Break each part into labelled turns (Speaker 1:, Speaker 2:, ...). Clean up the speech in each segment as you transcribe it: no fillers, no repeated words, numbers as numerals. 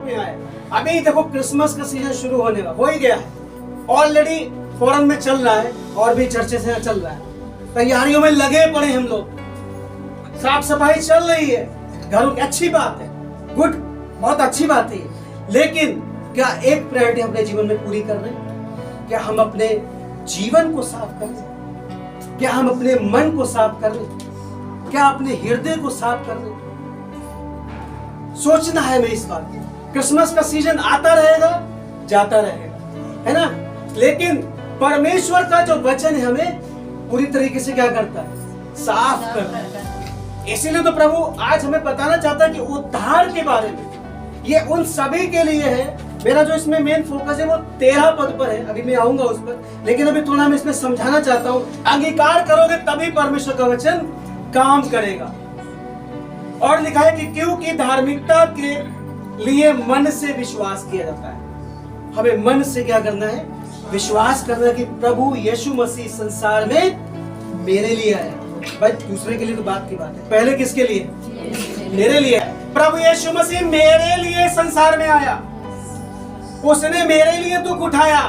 Speaker 1: अभी देखो क्रिसमस का सीजन शुरू होने का हो ही गया है, ऑलरेडी फॉरेन में चल रहा है और भी चर्चे से चल रहा है। तैयारियों में लगे पड़े हम लोग, साफ सफाई चल रही है, घरों की अच्छी बात है, गुड, बहुत अच्छी बात है। लेकिन क्या एक प्रायोरिटी अपने जीवन में पूरी कर रहे हैं? क्या हम अपने जीवन को साफ कर रहे हैं? क्या हम अपने मन को साफ कर रहे हैं? क्या अपने हृदय को साफ कर रहे हैं? सोचना है हमें इस बात को। क्रिसमस का सीजन आता रहेगा, जाता रहेगा, है ना? लेकिन परमेश्वर का जो वचन है हमें पूरी तरीके से क्या करता है? साफ करता है। इसीलिए तो प्रभु आज हमें बताना चाहता है कि उद्धार के बारे में ये उन सभी के लिए है। मेरा जो इसमें मेन फोकस है वो 13 पद पर है, अभी मैं आऊंगा उस पर, लेकिन अभी थोड़ा मैं इसमें समझाना चाहता हूं। अंगीकार करोगे तभी परमेश्वर का वचन काम करेगा। और लिखा है कि क्योंकि धार्मिकता के लिए मन से विश्वास किया जाता है। हमें मन से क्या करना है? विश्वास करना कि प्रभु यीशु मसीह संसार में मेरे लिए आया। भाई दूसरे के लिए तो बात की बात है, पहले किसके लिए? मेरे लिए। प्रभु यीशु मसीह मेरे लिए संसार में आया, उसने मेरे लिए दुख उठाया,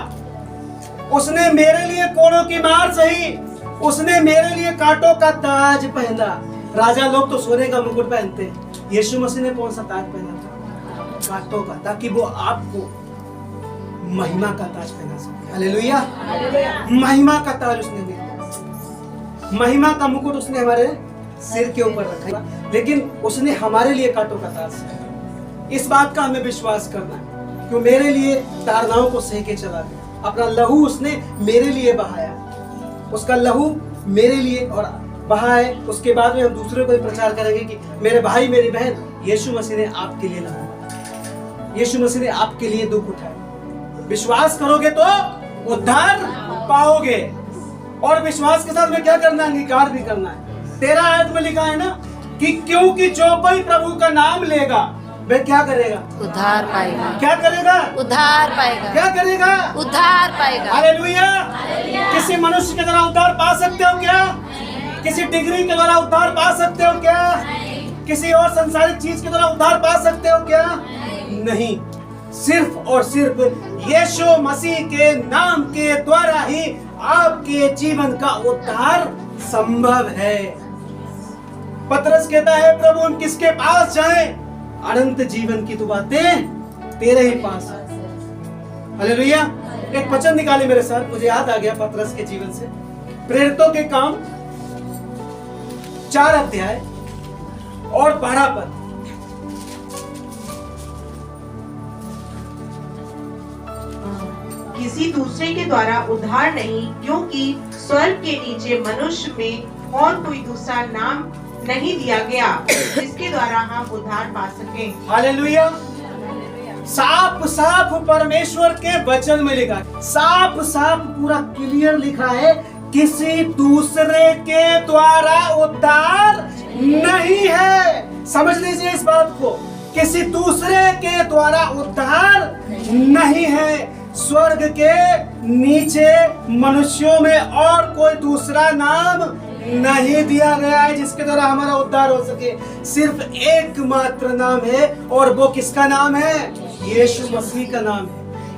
Speaker 1: उसने मेरे लिए कोड़ों की मार सही, उसने मेरे लिए कांटों का ताज पहना। राजा लोग तो सोने का मुकुट पहनते हैं, यीशु मसीह ने कौन सा ताज पहना था? कांटों का, ताकि वो आपको महिमा का ताज पहना सके। हालेलुया, महिमा का ताज उसने दिया, महिमा का मुकुट उसने हमारे सिर के ऊपर रखा, लेकिन उसने हमारे लिए कांटों का ताज। इस बात का हमें विश्वास करना है कि मेरे लिए ताड़नाओं को सह के चला गया, अपना लहू उसने मेरे लिए बहाया, उसका लहू मेरे लिए और बहा है। उसके बाद में हम दूसरे को प्रचार करेंगे कि मेरे भाई मेरी बहन, यीशु मसीह ने आपके लिए लहू, यीशु मसीह ने आपके लिए दुख उठाया। विश्वास करोगे तो उद्धार पाओगे, और विश्वास के साथ में क्या करना है? अंगीकार भी करना है। 13 आयत में लिखा है ना कि क्योंकि जो कोई प्रभु का नाम लेगा वह क्या करेगा? उद्धार पाएगा। क्या करेगा? उद्धार पाएगा। क्या करेगा? उद्धार पाएगा। हालेलुया। किसी मनुष्य के द्वारा उद्धार पा सकते हो क्या? किसी डिग्री के द्वारा उद्धार पा सकते हो क्या? किसी और संसारिक चीज के द्वारा उद्धार पा सकते हो क्या? नहीं, सिर्फ और सिर्फ यीशु मसीह के नाम के द्वारा ही आपके जीवन का उद्धार संभव है। पतरस कहता है प्रभु हम किसके पास जाएं? अनंत जीवन की तो बातें तेरे ही पास है। हालेलुया। एक वचन निकाले मेरे साथ, मुझे याद आ गया पतरस के जीवन से। प्रेरितों के काम 4 अध्याय और 12 पद।
Speaker 2: किसी दूसरे के द्वारा उद्धार नहीं, क्योंकि स्वर्ग के नीचे मनुष्य में और कोई दूसरा नाम नहीं दिया गया जिसके द्वारा हम उद्धार पा सकें।
Speaker 1: हालेलुया। साफ साफ परमेश्वर के वचन में लिखा है, साफ साफ पूरा क्लियर लिखा है, किसी दूसरे के द्वारा उद्धार नहीं है। समझ लीजिए इस बात को, किसी दूसरे के द्वारा उद्धार नहीं है। स्वर्ग के नीचे मनुष्यों में और कोई दूसरा नाम नहीं दिया गया है जिसके द्वारा हमारा उद्धार हो सके। सिर्फ एकमात्र नाम है, और वो किसका नाम है? यीशु मसीह का नाम है।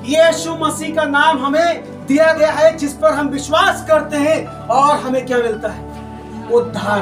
Speaker 1: यीशु मसीह का नाम हमें दिया गया है जिस पर हम विश्वास करते हैं, और हमें क्या मिलता है? उद्धार।